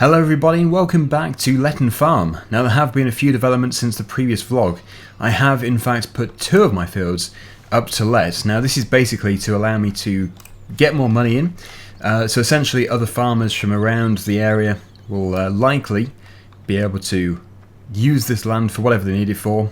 Hello everybody and welcome back to Letton Farm. Now there have been a few developments since the previous vlog. I have in fact put 2 of my fields up to let. Now this is basically to allow me to get more money in. So essentially other farmers from around the area will likely be able to use this land for whatever they need it for.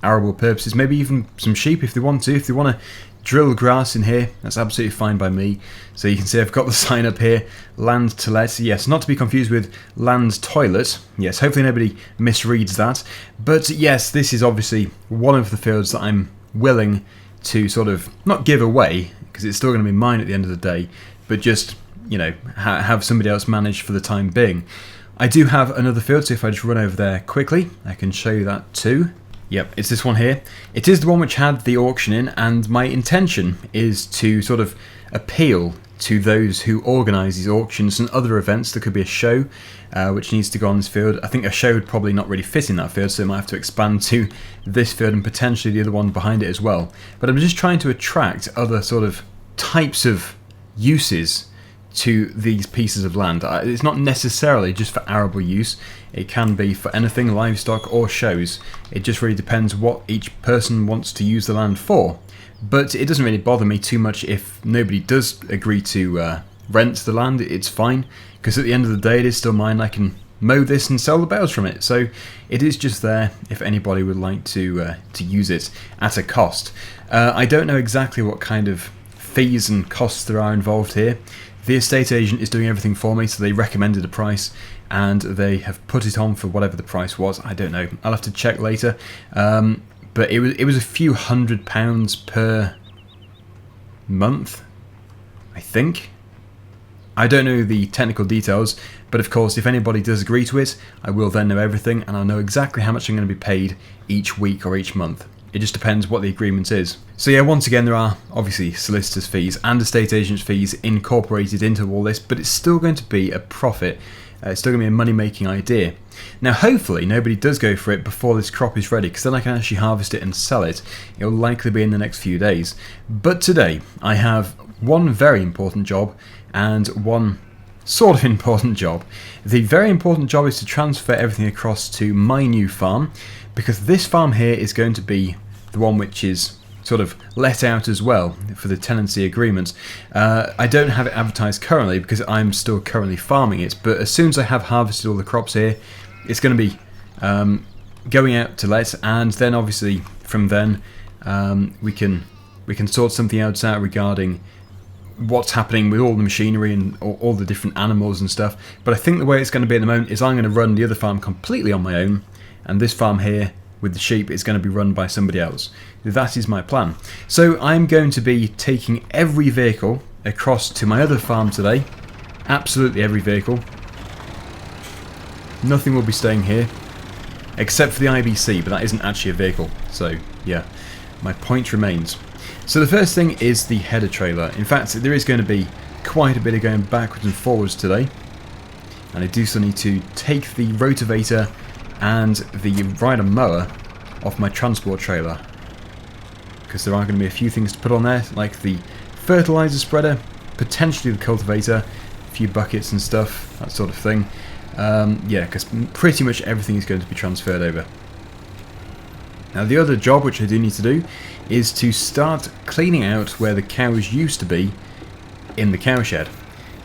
Arable purposes, maybe even some sheep if they want to. If they want to drill grass in here, that's absolutely fine by me. So you can see I've got the sign up here, land to let. Yes, not to be confused with land toilet. Yes, hopefully nobody misreads that. But yes, this is obviously one of the fields that I'm willing to sort of, not give away, because it's still going to be mine at the end of the day, but just, you know, have somebody else manage for the time being. I do have another field, so if I just run over there quickly, I can show you that too. Yep, it's this one here. It is the one which had the auction in, and my intention is to sort of appeal to those who organise these auctions and other events. There could be a show which needs to go on this field. I think a show would probably not really fit in that field, so it might have to expand to this field and potentially the other one behind it as well. But I'm just trying to attract other sort of types of uses to these pieces of land. It's not necessarily just for arable use, it can be for anything, livestock or shows. It just really depends what each person wants to use the land for. But it doesn't really bother me too much if nobody does agree to rent the land. It's fine, because at the end of the day it is still mine. I can mow this and sell the bales from it, so it is just there if anybody would like to use it at a cost. I don't know exactly what kind of fees and costs there are involved here. The estate agent is doing everything for me, so they recommended a price and they have put it on for whatever the price was. I don't know, I'll have to check later. But it was a few £100 per month, I think. I don't know the technical details, but of course if anybody does agree to it, I will then know everything and I'll know exactly how much I'm going to be paid each week or each month. It just depends what the agreement is. So yeah, once again there are obviously solicitors' fees and estate agents' fees incorporated into all this, but it's still going to be a profit. It's still going to be a money-making idea. Now hopefully nobody does go for it before this crop is ready, because then I can actually harvest it and sell it. It will likely be in the next few days. But today I have one very important job and one sort of important job. The very important job is to transfer everything across to my new farm, because this farm here is going to be the one which is sort of let out as well for the tenancy agreement. I don't have it advertised currently because I'm still currently farming it, but as soon as I have harvested all the crops here, it's going to be going out to let, and then obviously from then we can sort something else out regarding what's happening with all the machinery and all the different animals and stuff. But I think the way it's going to be at the moment is I'm going to run the other farm completely on my own, and this farm here with the sheep is going to be run by somebody else. That is my plan. So I'm going to be taking every vehicle across to my other farm today. Absolutely every vehicle. Nothing will be staying here, except for the IBC, but that isn't actually a vehicle. So yeah, my point remains. So the first thing is the header trailer. In fact, there is going to be quite a bit of going backwards and forwards today. And I do still need to take the rotavator and the rider mower off my transport trailer, because there are going to be a few things to put on there, like the fertilizer spreader, potentially the cultivator, a few buckets and stuff, that sort of thing. Yeah, because pretty much everything is going to be transferred over. Now the other job which I do need to do is to start cleaning out where the cows used to be in the cow shed.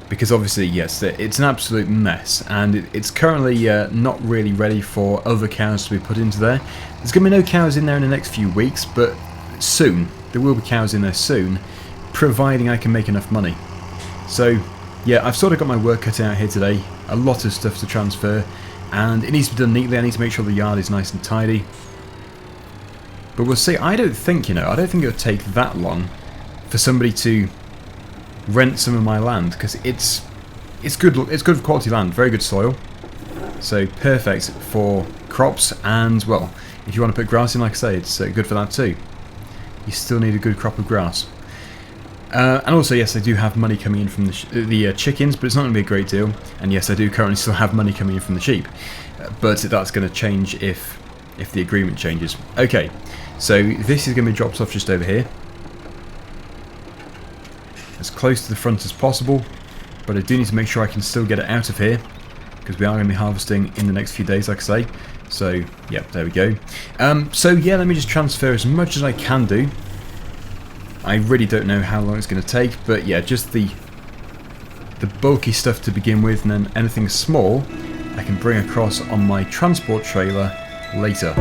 Because obviously, yes, it's an absolute mess, and it's currently not really ready for other cows to be put into there. There's going to be no cows in there in the next few weeks, but soon, there will be cows in there soon, providing I can make enough money. So, yeah, I've sort of got my work cut out here today, a lot of stuff to transfer, and it needs to be done neatly. I need to make sure the yard is nice and tidy. But we'll see. I don't think it'll take that long for somebody to rent some of my land, because it's good quality land, very good soil, so perfect for crops. And well, if you want to put grass in, like I say, it's good for that too. You still need a good crop of grass. And also, yes, I do have money coming in from the chickens, but it's not going to be a great deal. And yes, I do currently still have money coming in from the sheep, but that's going to change if the agreement changes. Okay, so this is going to be dropped off just over here, as close to the front as possible, but I do need to make sure I can still get it out of here, because we are going to be harvesting in the next few days, like I say. So, yeah, there we go. So, yeah, let me just transfer as much as I can do. I really don't know how long it's going to take, but yeah, just the bulky stuff to begin with, and then anything small I can bring across on my transport trailer later.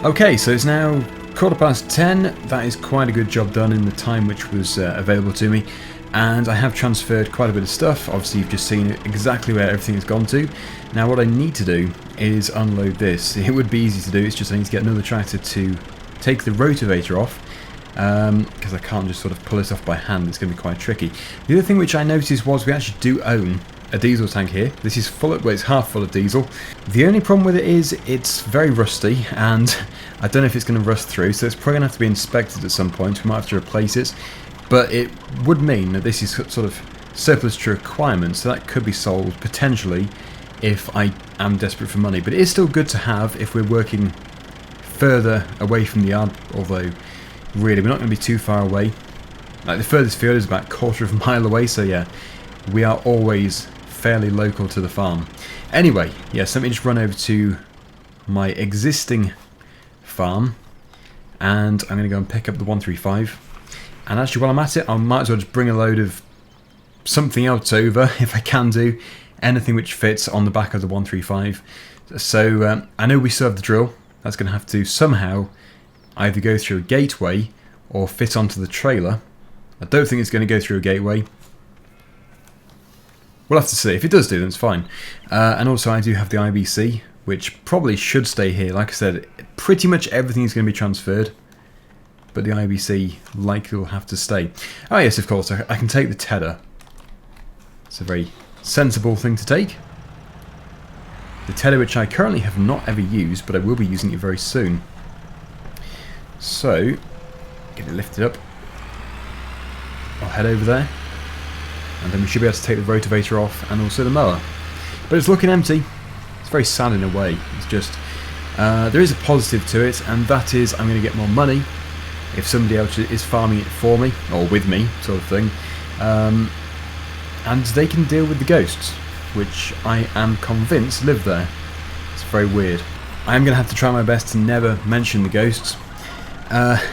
Okay, so it's now 10:15. That is quite a good job done in the time which was available to me, and I have transferred quite a bit of stuff. Obviously you've just seen exactly where everything has gone to. Now what I need to do is unload this. It would be easy to do, it's just I need to get another tractor to take the rotavator off, because I can't just sort of pull it off by hand. It's going to be quite tricky. The other thing which I noticed was we actually do own a diesel tank here. This is full of, well, it's half full of diesel. The only problem with it is it's very rusty, and I don't know if it's going to rust through, so it's probably going to have to be inspected at some point. We might have to replace it, but it would mean that this is sort of surplus to requirements, so that could be sold potentially if I am desperate for money. But it is still good to have if we're working further away from the yard, although really we're not going to be too far away. Like the furthest field is about a quarter of a mile away, so yeah, we are always fairly local to the farm. Anyway, yes, let me just run over to my existing farm, and I'm going to go and pick up the 135. And actually, while I'm at it, I might as well just bring a load of something else over, if I can do, anything which fits on the back of the 135. So I know we still have the drill. That's going to have to somehow either go through a gateway or fit onto the trailer. I don't think it's going to go through a gateway. We'll have to see. If it does do, then it's fine. And also I do have the IBC, which probably should stay here. Like I said, pretty much everything is going to be transferred, but the IBC likely will have to stay. Oh yes, of course, I can take the tedder. It's a very sensible thing to take. The tedder, which I currently have not ever used, but I will be using it very soon. So, get it lifted up. I'll head over there, and then we should be able to take the rotavator off and also the mower. But it's looking empty. It's very sad in a way. It's just, there is a positive to it, and that is I'm going to get more money if somebody else is farming it for me, or with me, sort of thing. And they can deal with the ghosts, which I am convinced live there. It's very weird. I am going to have to try my best to never mention the ghosts.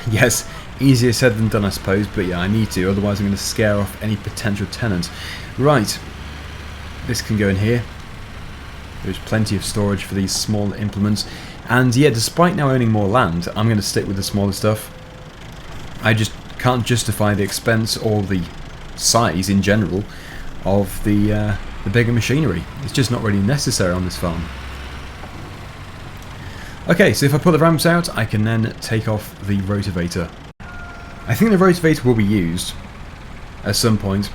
Yes, easier said than done, I suppose, but yeah, I need to, otherwise I'm going to scare off any potential tenants. Right, this can go in here. There's plenty of storage for these small implements, and yeah, despite now owning more land, I'm going to stick with the smaller stuff. I just can't justify the expense or the size in general of the bigger machinery. It's just not really necessary on this farm. Okay, so if I put the ramps out, I can then take off the rotavator. I think the rotavator will be used at some point.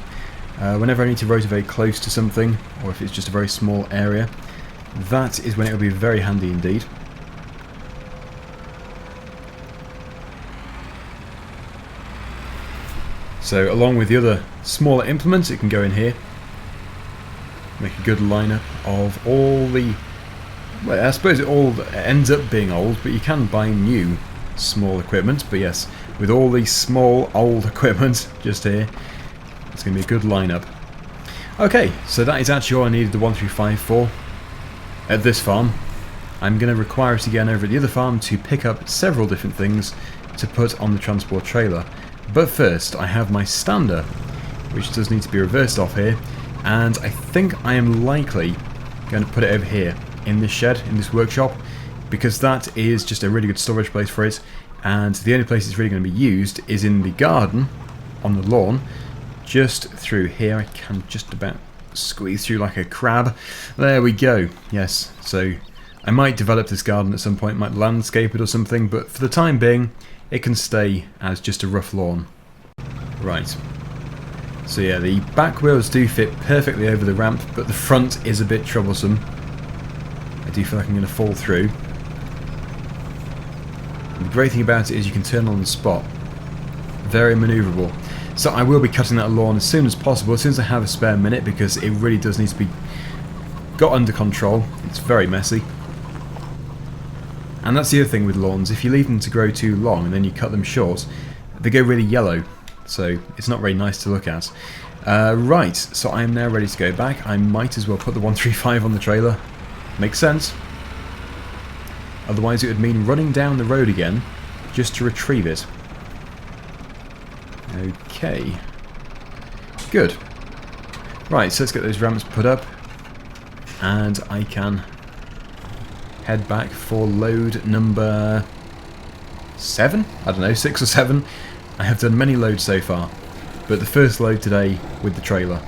Whenever I need to rotivate close to something, or if it's just a very small area, that is when it will be very handy indeed. So along with the other smaller implements, it can go in here. Make a good lineup of all the... Well, I suppose it all ends up being old, but you can buy new small equipment. But yes, with all these small old equipment just here, it's going to be a good lineup. Okay, so that is actually all I needed the 135 for at this farm. I'm going to require it again over at the other farm to pick up several different things to put on the transport trailer. But first, I have my stander, which does need to be reversed off here, and I think I am likely going to put it over here in this shed, in this workshop, because that is just a really good storage place for it, and the only place it's really going to be used is in the garden, on the lawn, just through here. I can just about squeeze through like a crab. There we go. Yes, so I might develop this garden at some point, might landscape it or something, but for the time being, it can stay as just a rough lawn. Right. So yeah, the back wheels do fit perfectly over the ramp, but the front is a bit troublesome. I do feel like I'm going to fall through. And the great thing about it is you can turn on the spot. Very manoeuvrable. So I will be cutting that lawn as soon as possible, as soon as I have a spare minute, because it really does need to be got under control. It's very messy. And that's the other thing with lawns, if you leave them to grow too long and then you cut them short, they go really yellow. So it's not very nice to look at. Right, so I am now ready to go back. I might as well put the 135 on the trailer. Makes sense. Otherwise it would mean running down the road again just to retrieve it. Okay. Good. Right, so let's get those ramps put up. And I can head back for load number 7? I don't know, 6 or 7. I have done many loads so far, but the first load today with the trailer.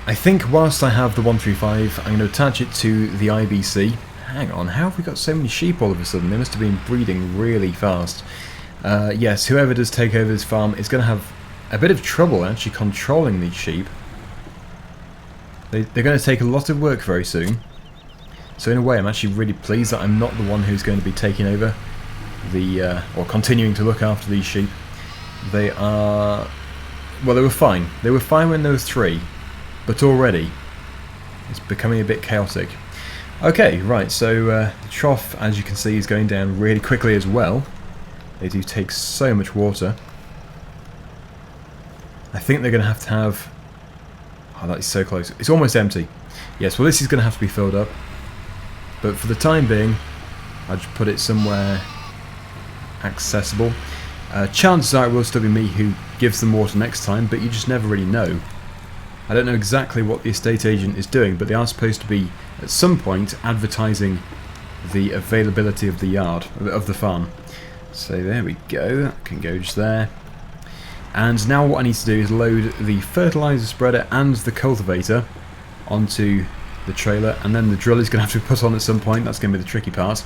I think whilst I have the 135, I'm going to attach it to the IBC. Hang on, how have we got so many sheep all of a sudden? They must have been breeding really fast. Yes, whoever does take over this farm is going to have a bit of trouble actually controlling these sheep. They're going to take a lot of work very soon. So in a way I'm actually really pleased that I'm not the one who's going to be taking over the or continuing to look after these sheep. They are, well, they were fine. They were fine when there were 3, but already it's becoming a bit chaotic. Okay, right, so the trough, as you can see, is going down really quickly as well. They do take so much water. I think they're going to have... Oh, that is so close. It's almost empty. Yes, well, this is going to have to be filled up. But for the time being, I'll just put it somewhere accessible. Chances are it will still be me who gives them water next time, but you just never really know. I don't know exactly what the estate agent is doing, but they are supposed to be, at some point, advertising the availability of the yard, of the farm. So there we go, that can go just there. And now what I need to do is load the fertiliser spreader and the cultivator onto the trailer, and then the drill is going to have to be put on at some point. That's going to be the tricky part,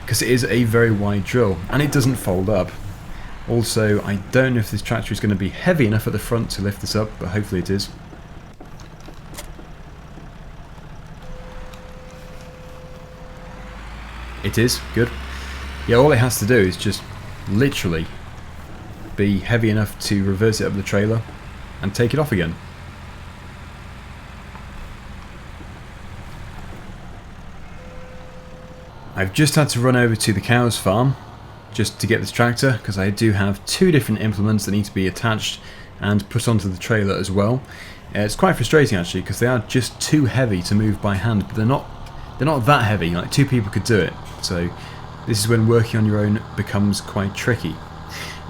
because it is a very wide drill, and it doesn't fold up. Also, I don't know if this tractor is going to be heavy enough at the front to lift this up, but hopefully it is. It is, good. Yeah, all it has to do is just literally be heavy enough to reverse it up the trailer and take it off again. I've just had to run over to the cows farm just to get this tractor, because I do have 2 different implements that need to be attached and put onto the trailer as well. It's quite frustrating actually, because they are just too heavy to move by hand, but they're not that heavy, like 2 people could do it. So this is when working on your own becomes quite tricky.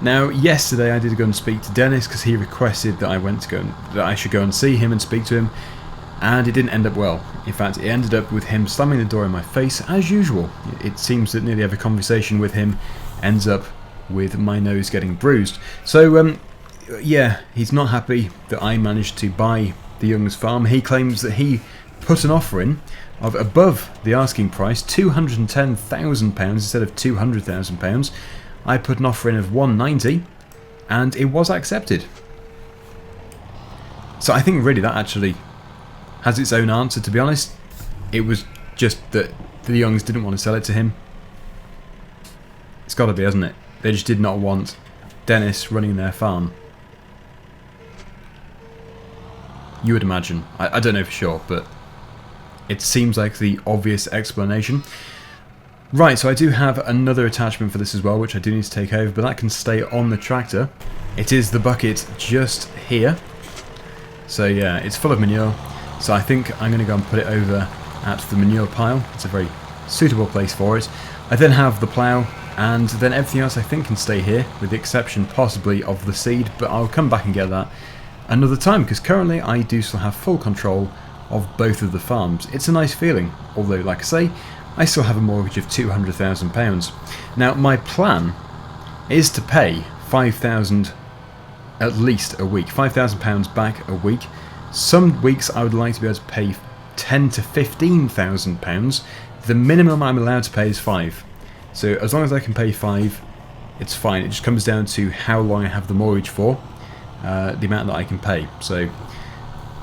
Now, yesterday I did go and speak to Dennis because he requested that I should go and see him and speak to him, and it didn't end up well. In fact, it ended up with him slamming the door in my face as usual. It seems that nearly every conversation with him ends up with my nose getting bruised. So yeah, he's not happy that I managed to buy the Young's farm. He claims that he put an offer in of above the asking price, £210,000 instead of £200,000. I put an offer in of £190, and it was accepted. So I think really that actually has its own answer, to be honest. It was just that the Youngs didn't want to sell it to him. It's got to be, hasn't it? They just did not want Dennis running their farm. You would imagine. I don't know for sure, but it seems like the obvious explanation. Right, so I do have another attachment for this as well, which I do need to take over, but that can stay on the tractor. It is the bucket just here. So yeah, it's full of manure. So I think I'm going to go and put it over at the manure pile. It's a very suitable place for it. I then have the plough, and then everything else I think can stay here, with the exception possibly of the seed, but I'll come back and get that another time, because currently I do still have full control of both of the farms. It's a nice feeling, although like I say, I still have a mortgage of £200,000. Now my plan is to pay 5,000 at least a week, £5,000 back a week. Some weeks I would like to be able to pay £10,000 to £15,000. The minimum I'm allowed to pay is 5. So as long as I can pay 5, it's fine. It just comes down to how long I have the mortgage for, the amount that I can pay. So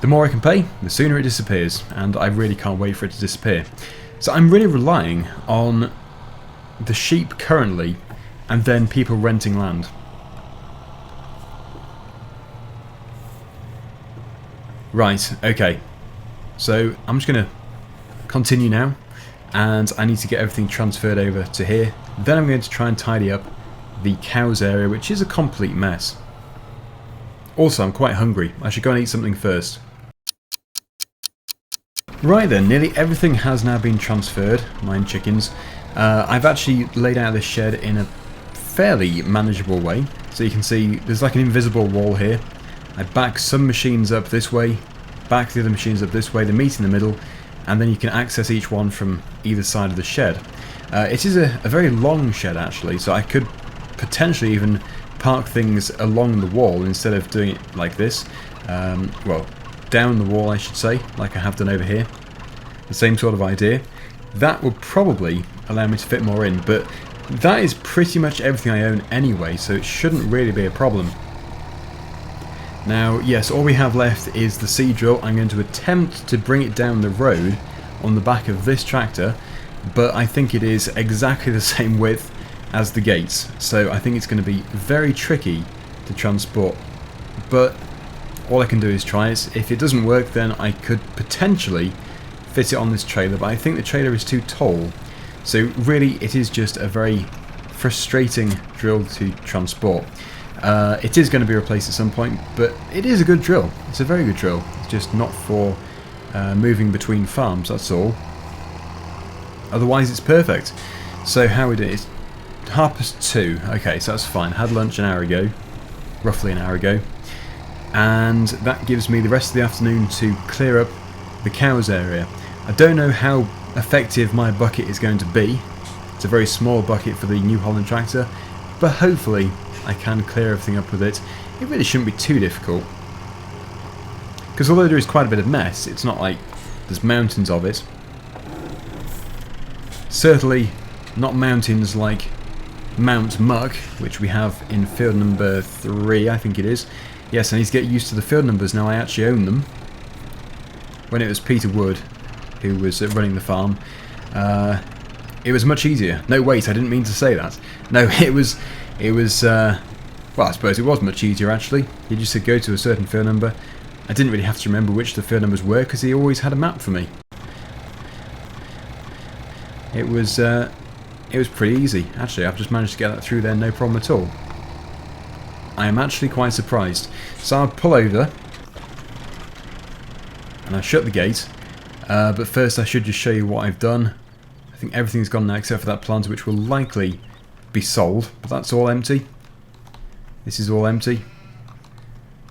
the more I can pay, the sooner it disappears, and I really can't wait for it to disappear. So I'm really relying on the sheep currently, and then people renting land. Right, okay. So I'm just going to continue now, and I need to get everything transferred over to here. Then I'm going to try and tidy up the cows area, which is a complete mess. Also, I'm quite hungry. I should go and eat something first. Right then, nearly everything has now been transferred, mine chickens. I've actually laid out this shed in a fairly manageable way. So you can see there's like an invisible wall here. I back some machines up this way, back the other machines up this way, the meat in the middle, and then you can access each one from either side of the shed. It is a very long shed actually, so I could potentially even park things along the wall instead of doing it like this. Well, down the wall I should say, like I have done over here. The same sort of idea. That would probably allow me to fit more in, but that is pretty much everything I own anyway, so it shouldn't really be a problem. Now, yes, all we have left is the seed drill. I'm going to attempt to bring it down the road on the back of this tractor, but I think it is exactly the same width as the gates, so I think it's going to be very tricky to transport. But all I can do is try it. If it doesn't work, then I could potentially fit it on this trailer, but I think the trailer is too tall. So really, it is just a very frustrating drill to transport. It is going to be replaced at some point, but it is a good drill. It's a very good drill. It's just not for moving between farms, that's all. Otherwise it's perfect. So how we do it? It's 2:30. Okay, so that's fine. Had lunch an hour ago, roughly an hour ago, and that gives me the rest of the afternoon to clear up the cows area. I don't know how effective my bucket is going to be. It's a very small bucket for the New Holland tractor, but hopefully I can clear everything up with it. It really shouldn't be too difficult, because although there is quite a bit of mess, it's not like there's mountains of it. Certainly not mountains like Mount Muck, which we have in field number 3, I think it is. Yes, I need to get used to the field numbers now. I actually own them. When it was Peter Wood who was running the farm, it was much easier. No, wait, I didn't mean to say that. No, it was, well, I suppose it was much easier actually. He just said go to a certain field number. I didn't really have to remember which the field numbers were because he always had a map for me. It was pretty easy. Actually, I've just managed to get that through there, no problem at all. I am actually quite surprised. So I'll pull over and I shut the gate. But first I should just show you what I've done. I think everything's gone now except for that planter, which will likely be sold, but that's all empty. This is all empty.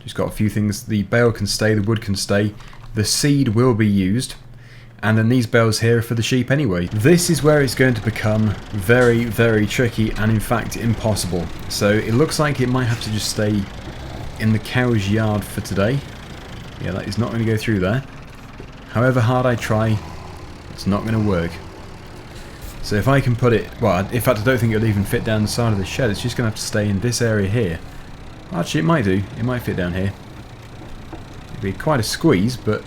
Just got a few things. The bale can stay, the wood can stay, the seed will be used, and then these bales here are for the sheep anyway. This is where it's going to become very, very tricky and in fact impossible. So it looks like it might have to just stay in the cow's yard for today. Yeah, that is not going to go through there. However hard I try, it's not going to work. So if I can put it, well, in fact I don't think it'll even fit down the side of the shed. It's just going to have to stay in this area here. Actually, it might do. It might fit down here. It'd be quite a squeeze, but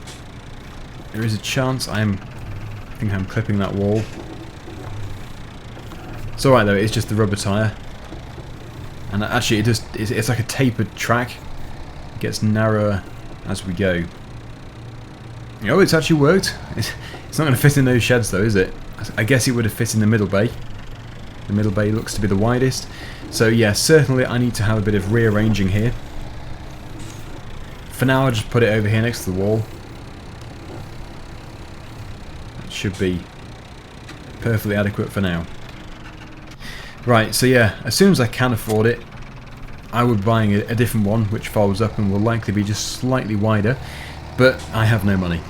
there is a chance. I think I'm clipping that wall. It's alright though, it's just the rubber tyre. And actually it's like a tapered track. It gets narrower as we go. Oh, it's actually worked. It's not going to fit in those sheds though, is it? I guess it would have fit in the middle bay. The middle bay looks to be the widest. So yeah, certainly I need to have a bit of rearranging here. For now I'll just put it over here next to the wall. That should be perfectly adequate for now. Right, so yeah, as soon as I can afford it, I would be buying a different one which folds up and will likely be just slightly wider, but I have no money.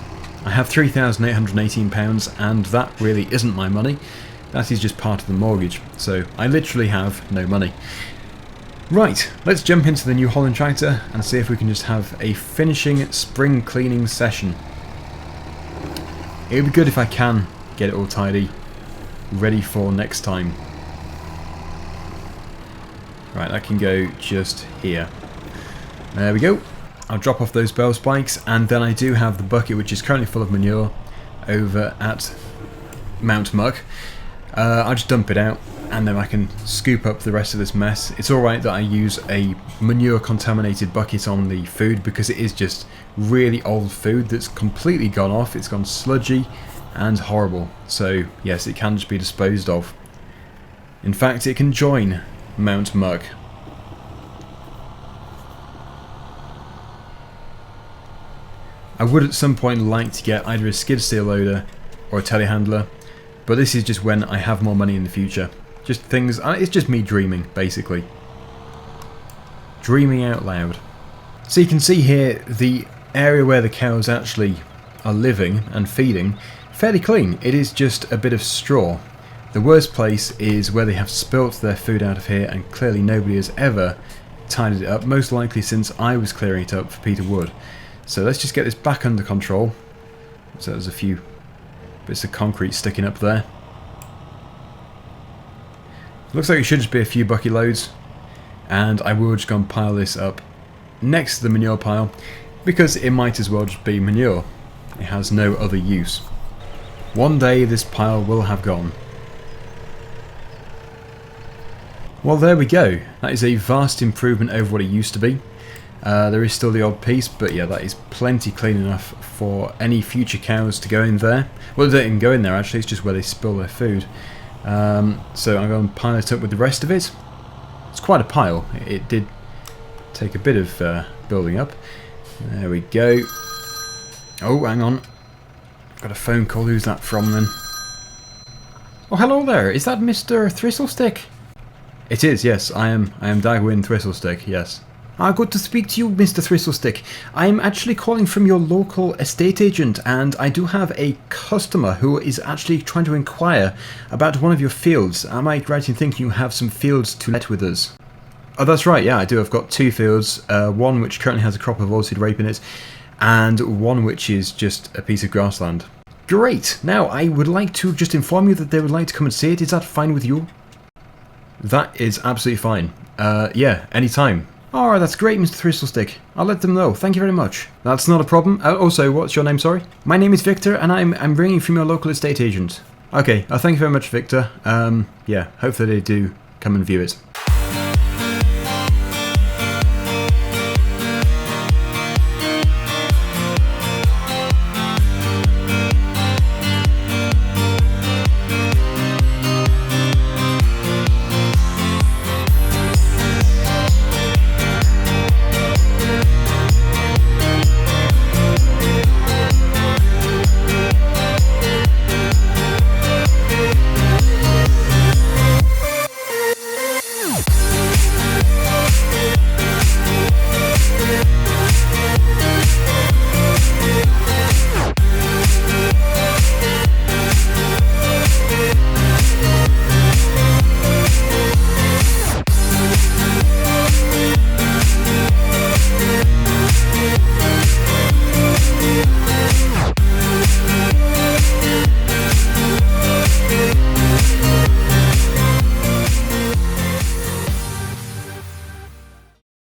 I have £3,818 and that really isn't my money. That is just part of the mortgage, so I literally have no money. Right, let's jump into the New Holland tractor and see if we can just have a finishing spring cleaning session. It would be good if I can get it all tidy, ready for next time. Right, that can go just here. There we go. I'll drop off those bale spikes, and then I do have the bucket, which is currently full of manure, over at Mount Muck. I'll just dump it out, and then I can scoop up the rest of this mess. It's alright that I use a manure contaminated bucket on the food, because it is just really old food that's completely gone off. It's gone sludgy and horrible. So yes, it can just be disposed of. In fact, it can join Mount Muck. I would at some point like to get either a skid steer loader or a telehandler, but this is just when I have more money in the future. Just things, it's just me dreaming, basically. Dreaming out loud. So you can see here the area where the cows actually are living and feeding, fairly clean. It is just a bit of straw. The worst place is where they have spilt their food out of here, and clearly nobody has ever tidied it up, most likely since I was clearing it up for Peter Wood. So let's just get this back under control. So there's a few bits of concrete sticking up there. Looks like it should just be a few bucket loads, and I will just go and pile this up next to the manure pile, because it might as well just be manure. It has no other use. One day this pile will have gone. Well, there we go. That is a vast improvement over what it used to be. There is still the odd piece, but yeah, that is plenty clean enough for any future cows to go in there. Well, they don't even go in there actually, it's just where they spill their food. So I'm going to pile it up with the rest of it. It's quite a pile. It did take a bit of building up. There we go. Oh, hang on. Got a phone call. Who's that from then? Oh, hello there. Is that Mr. Thistlestick? It is, yes. I am Dagwin Thistlestick, yes. Good to speak to you, Mr. Thistlestick. I'm actually calling from your local estate agent, and I do have a customer who is actually trying to inquire about one of your fields. Am I right in thinking you have some fields to let with us? Oh, that's right, yeah, I do. I've got two fields, one which currently has a crop of oilseed rape in it, and one which is just a piece of grassland. Great! Now, I would like to just inform you that they would like to come and see it. Is that fine with you? That is absolutely fine. Yeah, anytime. Alright, that's great, Mr. Thistlestick. I'll let them know. Thank you very much. That's not a problem. Also, what's your name, sorry? My name is Victor, and I'm ringing from your local estate agent. Okay, thank you very much, Victor. Yeah, hopefully they do come and view it.